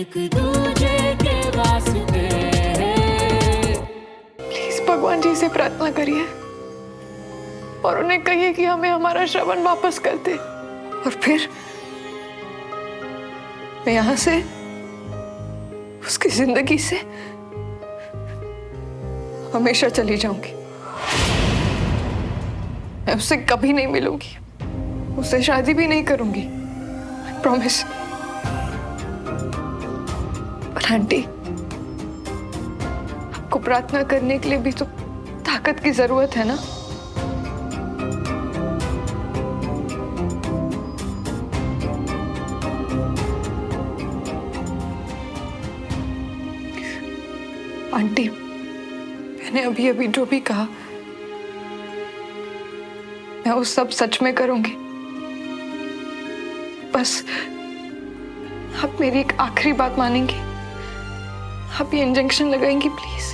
एक दूजे के वास्ते। प्लीज भगवान जी से प्रार्थना करिए और उन्हें कहिए कि हमें हमारा श्रवण वापस कर दे, और फिर मैं यहां से, उसकी जिंदगी से हमेशा चली जाऊंगी। मैं उससे कभी नहीं मिलूंगी, उससे शादी भी नहीं करूंगी, प्रॉमिस। पर आंटी, आपको प्रार्थना करने के लिए भी तो ताकत की जरूरत है ना। आंटी, मैंने अभी अभी जो भी कहा, मैं वो सब सच में करूंगी। बस आप मेरी एक आखिरी बात मानेंगी? आप ये इंजेक्शन लगाएंगी प्लीज?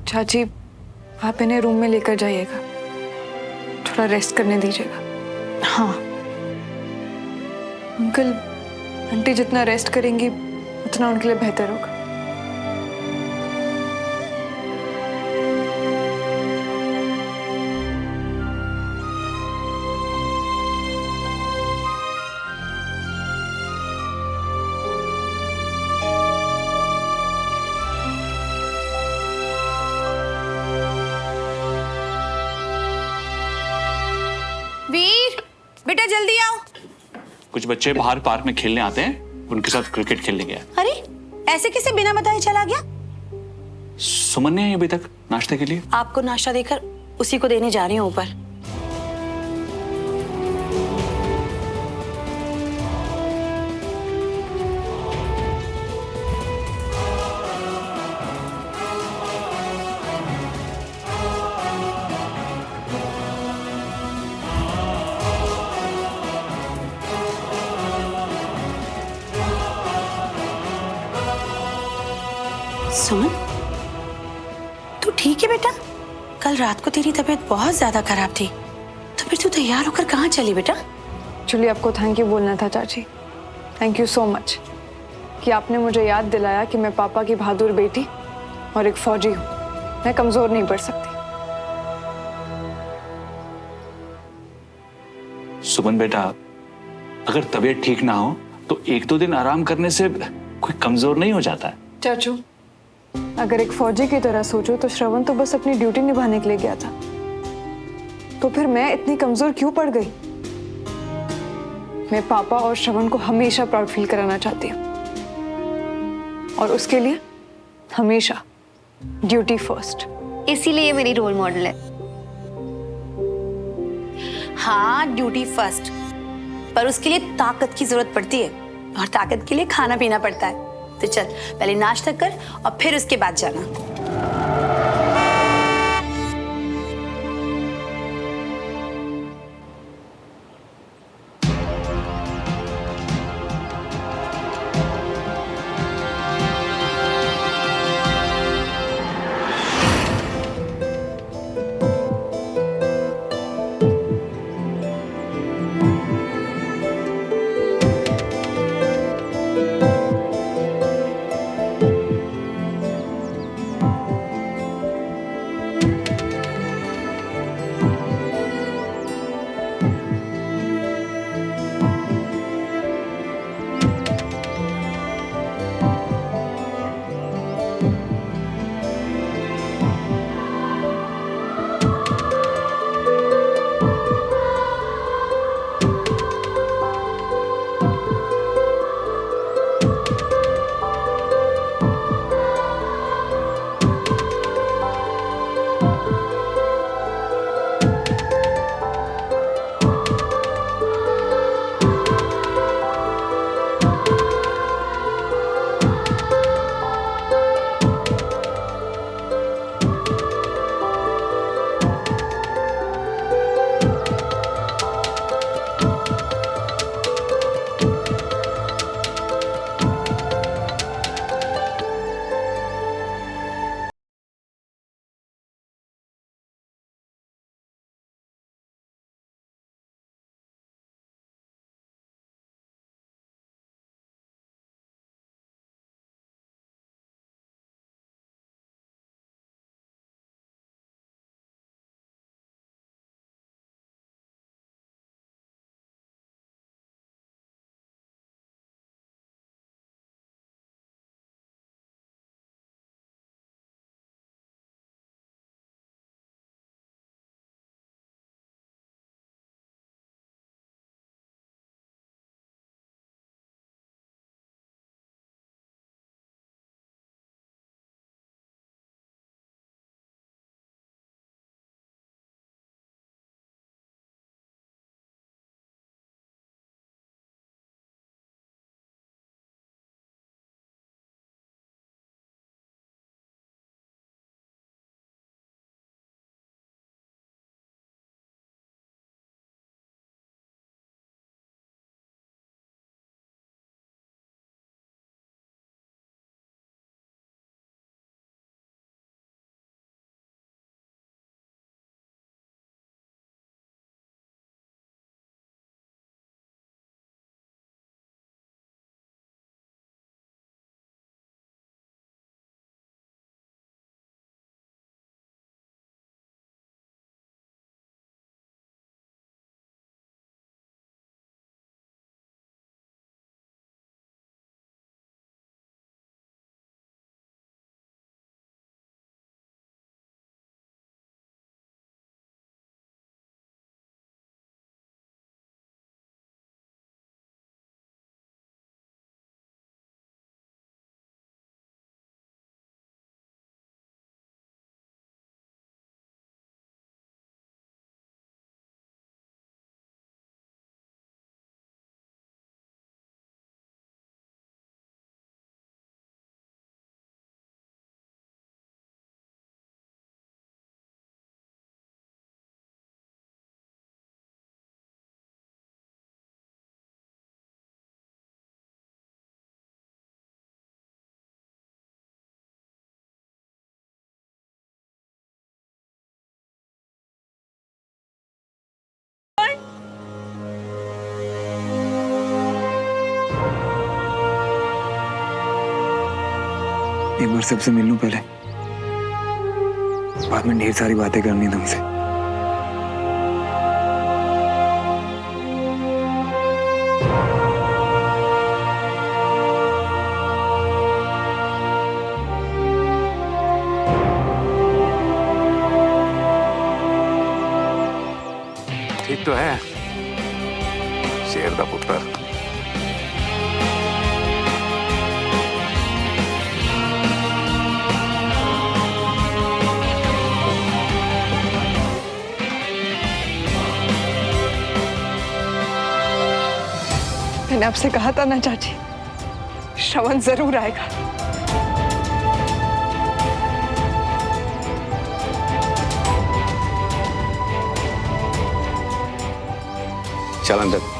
चाची, आप इन्हें रूम में लेकर जाइएगा, थोड़ा रेस्ट करने दीजिएगा। हाँ अंकल, आंटी जितना रेस्ट करेंगी उतना उनके लिए बेहतर होगा। वीर, बेटा जल्दी आओ। कुछ बच्चे बाहर पार्क में खेलने आते हैं, उनके साथ क्रिकेट खेलने गया। अरे ऐसे कैसे बिना बताए चला गया? सुमन ने आई अभी तक नाश्ते के लिए? आपको नाश्ता देकर उसी को देने जा रही हूँ ऊपर। सुमन, तू ठीक है बेटा? कल रात को तेरी तबीयत बहुत ज्यादा खराब थी, तो फिर तू तैयार होकर कहाँ चली बेटा? एक्चुअली आपको थैंक यू बोलना था चाची। थैंक यू सो मच कि आपने मुझे याद दिलाया कि मैं पापा की बहादुर बेटी और एक फौजी हूँ। मैं कमजोर नहीं पड़ सकती। सुमन बेटा, अगर तबीयत ठीक ना हो तो 1-2 दिन आराम करने से कोई कमजोर नहीं हो जाता है। चाचू, अगर एक फौजी की तरह सोचो तो श्रवण तो बस अपनी ड्यूटी निभाने के लिए गया था, तो फिर मैं इतनी कमजोर क्यों पड़ गई? मैं पापा और श्रवण को हमेशा प्राउड फील कराना चाहती हूँ, और उसके लिए हमेशा ड्यूटी फर्स्ट। इसीलिए ये मेरी रोल मॉडल है। हाँ, ड्यूटी फर्स्ट, पर उसके लिए ताकत की जरूरत पड़ती है, और ताकत के लिए खाना पीना पड़ता है। तो चल पहले नाश्ता कर और फिर उसके बाद जाना। एक बार सबसे मिल लूं पहले, बाद में ढेर सारी बातें करनी है तुमसे। ठीक तो है शेर दा पुत्र। मैंने आपसे कहा था ना चाची, श्रवण जरूर आएगा। चल अंदर।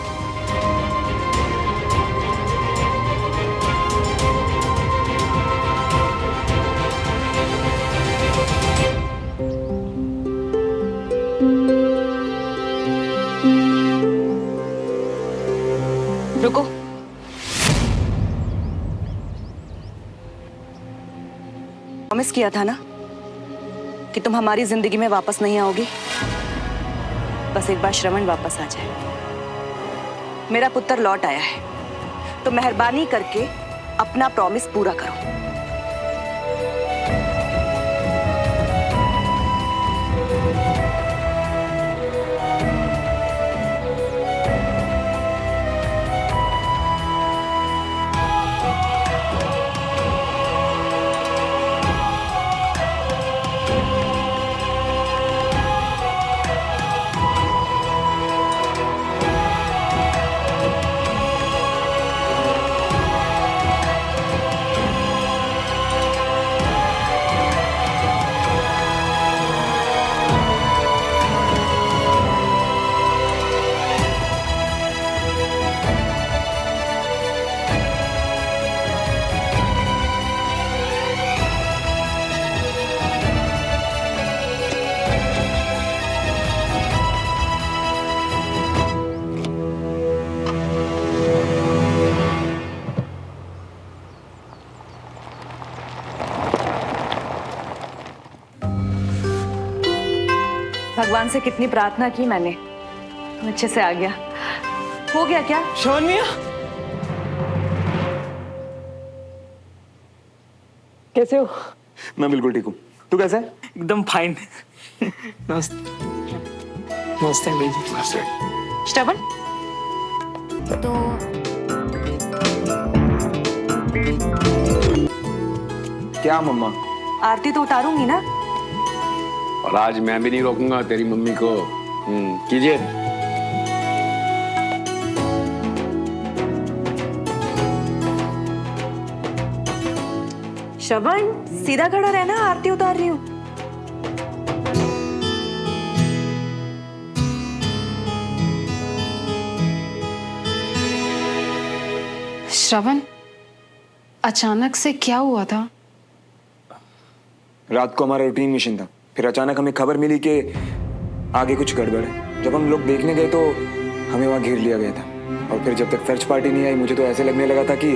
रुको, प्रॉमिस किया था ना कि तुम हमारी जिंदगी में वापस नहीं आओगी। बस एक बार श्रवण वापस आ जाए। मेरा पुत्र लौट आया है, तो मेहरबानी करके अपना प्रॉमिस पूरा करो। भगवान से कितनी प्रार्थना की मैंने, अच्छे से आ गया। हो गया क्या? श्रवण मिया, कैसे हो? मैं बिल्कुल ठीक हूँ। तू कैसा है? एकदम फाइन। नमस्ते। नमस्ते भाई जी। नमस्ते। श्रवण, तो क्या मम्मा? आरती तो उतारूंगी ना। और आज मैं भी नहीं रोकूंगा तेरी मम्मी को। कीजिए। श्रवण, सीधा खड़ा रहना, आरती उतार रही हूँ। श्रवण, अचानक से क्या हुआ था? रात को हमारा रूटीन मिशन था, फिर अचानक हमें खबर मिली कि आगे कुछ गड़बड़ है। जब हम लोग देखने गए तो हमें वहां घेर लिया गया था, और फिर जब तक सर्च पार्टी नहीं आई मुझे तो ऐसे लगने लगा था कि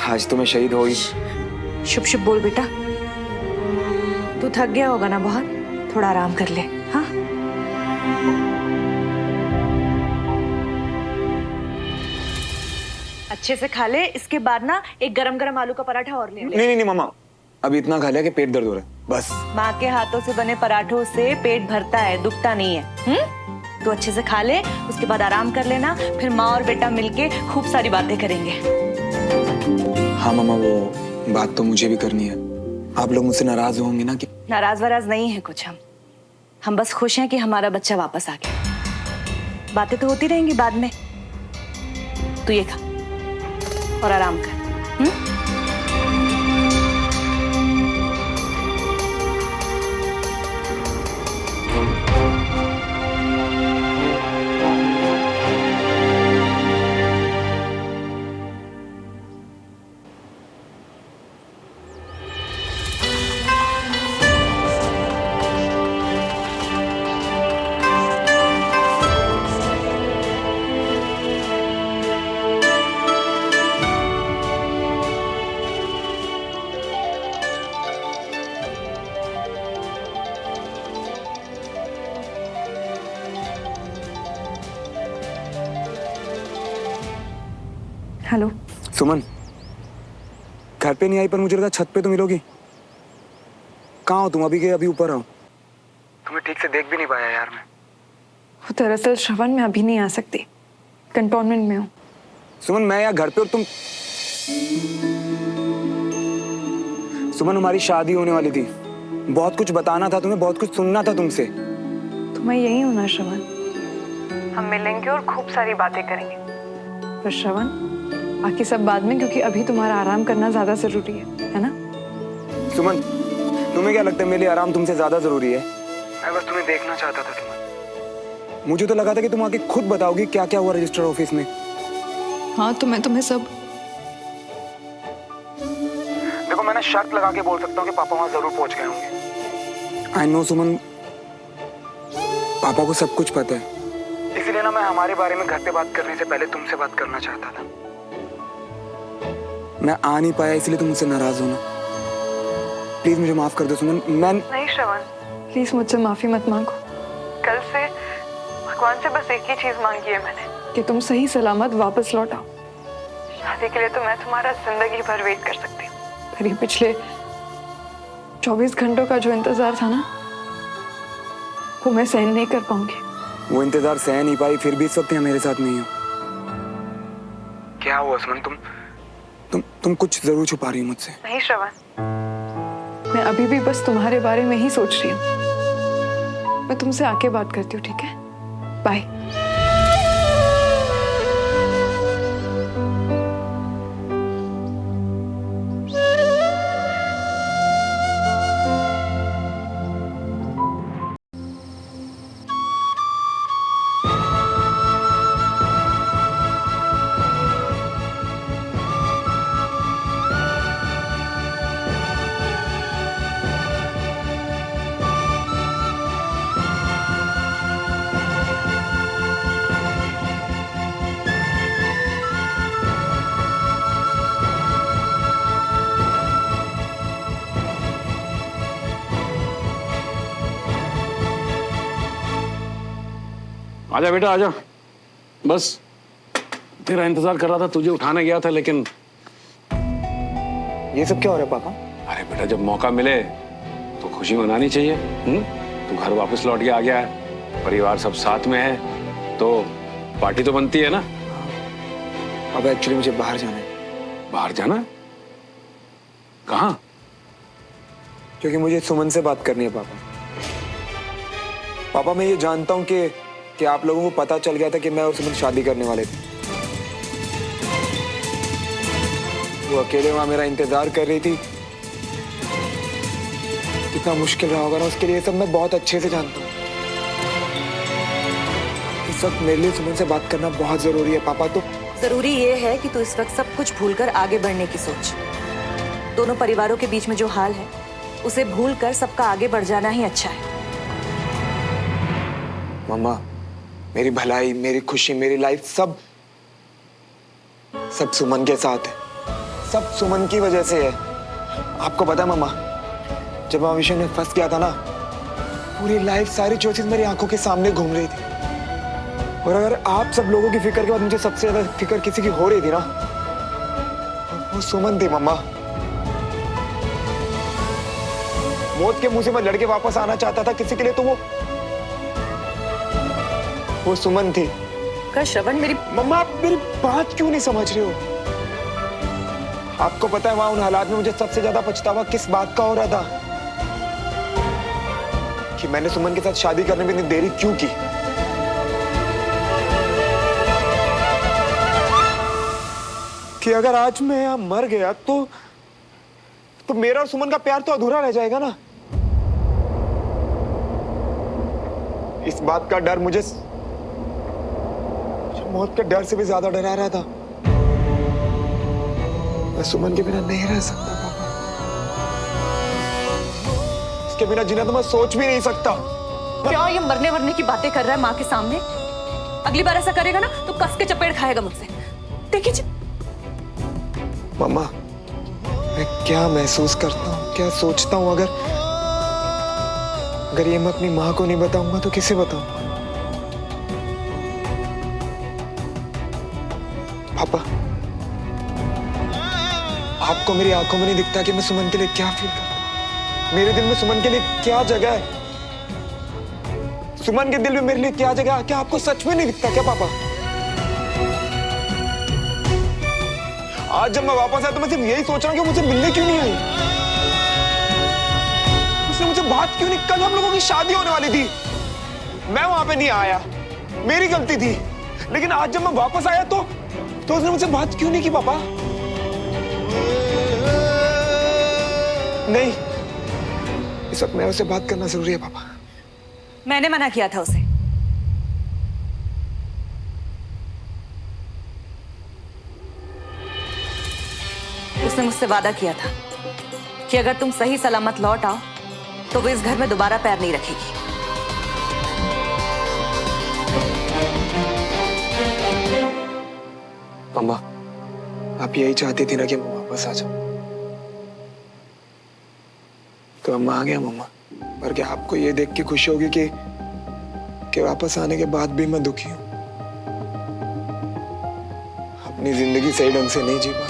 आज तो मैं शहीद हो ही। शुभ शुभ बोल बेटा। तू थक गया होगा ना बहुत, थोड़ा आराम कर ले। हाँ, अच्छे से खा ले। इसके बाद ना एक गरम गरम आलू का पराठा और ले। नहीं नहीं मम्मा, अभी इतना खा लिया कि पेट दर्द हो रहा है बस। माँ के हाथों से बने पराठों से पेट भरता है, दुखता नहीं है। तू अच्छे से खा ले, उसके बाद आराम कर लेना, फिर माँ और बेटा मिलके खूब सारी बातें करेंगे। हाँ मम्मा, वो बात तो मुझे भी करनी है। आप लोग मुझसे नाराज होंगे ना? कि नाराज वराज नहीं है कुछ। हम बस खुश हैं कि हमारा बच्चा वापस आ गया। बातें तो होती रहेंगी बाद में। तू ये खा और आराम कर। हेलो। सुमन, घर पे नहीं आई पर मुझे लगा छत पे तो मिलोगी। कहाँ हो तुम? अभी के अभी ऊपर आओ। तुम्हें ठीक से देख भी नहीं पाया यार मैं। वो दरअसल श्रवण, मैं अभी नहीं आ सकती, कंटोनमेंट में हूँ। सुमन, मैं यहाँ घर पे और तुम। सुमन, हमारी शादी होने वाली थी। बहुत कुछ बताना था तुम्हें, बहुत कुछ सुनना था तुमसे। तो मैं यही हूँ ना श्रवण, हम मिलेंगे और खूब सारी बातें करेंगे। पर श्रवण, बाकी सब बाद में, क्योंकि अभी तुम्हारा आराम करना ज्यादा जरूरी है ना? सुमन, तुम्हें क्या लगता है मेरे लिए आराम तुमसे ज्यादा जरूरी है? मैं बस तुम्हें देखना चाहता था सुमन। मुझे तो लगा था कि तुम आके खुद बताओगी क्या क्या हुआ रजिस्टर ऑफिस में। हाँ, तो मैं तुम्हें सब। देखो, मैंने शर्त लगा के बोल सकता हूँ कि पापा वहां जरूर पहुंच गए होंगे। आई नो सुमन, पापा को सब कुछ पता है, इसीलिए ना मैं हमारे बारे में घर पे बात करने से पहले तुमसे बात करना चाहता था। मैं आ नहीं पाया इसलिए तुम मुझसे नाराज हो ना। प्लीज मुझे माफ कर दो सुमन। मैं नहीं श्रवण, प्लीज मुझसे माफी मत मांगो। कल से भगवान से बस एक ही चीज मांगी है मैंने, कि तुम सही सलामत वापस लौट आओ। शादी के लिए तो मैं तुम्हारा जिंदगी भर वेट कर सकती हूँ, पर ये पिछले 24 घंटों का जो इंतजार था ना, वो मैं सहन नहीं कर पाऊंगी। वो इंतजार सह नहीं पाई, फिर भी इस वक्त यहाँ मेरे साथ नहीं हो। क्या हुआ सुमन? तुम कुछ जरूर छुपा रही हो मुझसे। नहीं श्रवण, मैं अभी भी बस तुम्हारे बारे में ही सोच रही हूँ। मैं तुमसे आके बात करती हूँ, ठीक है? बाय। आजा बेटा आजा। बस तेरा इंतजार कर रहा था, तुझे उठाने गया था, लेकिन ये सब क्या हो रहा है पापा? अरे बेटा, जब मौका मिले तो खुशी मनानी चाहिए। तू घर वापस लौट के आ गया है, परिवार सब साथ में है, तो पार्टी तो बनती है ना। अब एक्चुअली मुझे बाहर जाना है। बाहर जाना? कहाँ? क्योंकि मुझे सुमन से बात करनी है पापा। पापा, मैं ये जानता हूँ कि आप लोगों को पता चल गया था कि मैं और सुमन शादी करने वाले थे। वो अकेले वहां मेरा इंतजार कर रही थी। कितना मुश्किल रहा होगा ना उसके लिए, सब मैं बहुत अच्छे से जानता हूँ। इस वक्त मेरे लिए सुमन से बात करना बहुत जरूरी है पापा। तो जरूरी ये है कि तू इस वक्त सब कुछ भूलकर आगे बढ़ने की सोच। दोनों परिवारों के बीच में जो हाल है उसे भूलकर सबका आगे बढ़ जाना ही अच्छा है। मम्मा, मेरी भलाई, मेरी खुशी, मेरी लाइफ सब सुमन के साथ है। सब सुमन की वजह से है। आपको पता है मम्मा, जब मैं विषय में फंस गया था ना, पूरी लाइफ सारी चॉइसेस मेरी आंखों के सामने घूम रही थी। और अगर आप सब लोगों की फिक्र के बाद मुझे सबसे ज्यादा फिक्र किसी की हो रही थी ना, वो सुमन थी मम्मा। मौत के मुंह से मैं लड़के वापस आना चाहता था किसी के लिए, तो वो सुमन थी। कर श्रवण, मेरी मम्मा, आप मेरी बात क्यों नहीं समझ रहे हो? आपको पता है वहां उन हालात में मुझे सबसे ज्यादा पछतावा किस बात का हो रहा था? कि मैंने सुमन के साथ शादी करने में इतनी देरी क्यों की। कि अगर आज मैं यहां मर गया तो मेरा और सुमन का प्यार तो अधूरा रह जाएगा ना। इस बात का डर मुझे मौत के डर से भी ज्यादा डरा रहा था। मैं सुमन के बिना नहीं रह सकता पापा। इसके बिना जीना तो मैं सोच भी नहीं सकता। क्या ये मरने वरने की बातें कर रहा है माँ के सामने? अगली बार ऐसा करेगा ना तो कस के चपेट खाएगा मुझसे। देखिए जी। मम्मा, मैं क्या महसूस करता हूँ, क्या सोचता हूँ, अगर ये मैं अपनी माँ को नहीं बताऊंगा तो किसे बताऊंगा? पापा, आपको मेरी आंखों में नहीं दिखता कि मैं सुमन के लिए क्या फील करता हूँ? मेरे दिल में सुमन के लिए क्या जगह है? सुमन के दिल में मेरे लिए क्या जगह है? क्या आपको सच में नहीं दिखता क्या पापा? आज जब मैं वापस आया तो मैं सिर्फ यही सोच रहा हूँ कि मुझे मिलने क्यों नहीं आई? उसने मुझे बात क्यों नहीं? कल हम लोगों की शादी होने वाली थी, मैं वहां पे नहीं आया, मेरी गलती थी। लेकिन आज जब मैं वापस आया तो उसने मुझसे बात क्यों नहीं की पापा? नहीं, इस वक्त मैं उससे बात करना जरूरी है पापा। मैंने मना किया था उसे। उसने मुझसे वादा किया था कि अगर तुम सही सलामत लौट आओ तो वो इस घर में दोबारा पैर नहीं रखेगी। मम्मा, आप यही चाहती थी ना कि मैं वापस आ जाऊं, तो अम्मा आ गया मम्मा। पर क्या आपको ये देख के खुशी होगी कि वापस आने के बाद भी मैं दुखी हूं? अपनी जिंदगी सही ढंग से नहीं जी पा,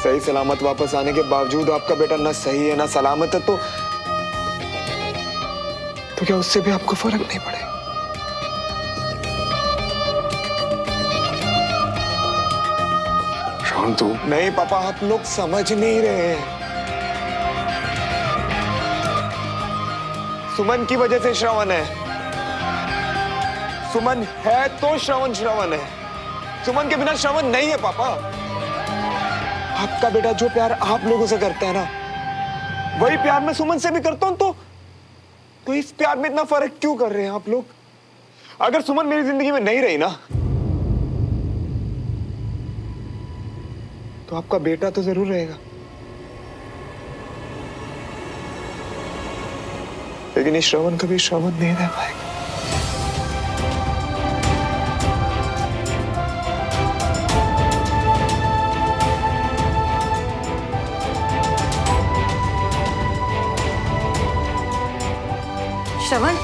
सही सलामत वापस आने के बावजूद आपका बेटा ना सही है ना सलामत है, तो क्या उससे भी आपको फर्क नहीं पड़ेगा? शांतु, नहीं पापा, आप लोग समझ नहीं रहे हैं। सुमन की वजह से श्रवण है। सुमन है तो श्रवण है। सुमन के बिना श्रवण नहीं है पापा। आपका बेटा जो प्यार आप लोगों से करता है ना, वही प्यार मैं सुमन से भी करता हूं, तो इस प्यार में इतना फर्क क्यों कर रहे हैं आप लोग? अगर सुमन मेरी जिंदगी में नहीं रही ना, तो आपका बेटा तो जरूर रहेगा, लेकिन ये श्रवण कभी श्रवण नहीं रह पाएगा। श्रवण,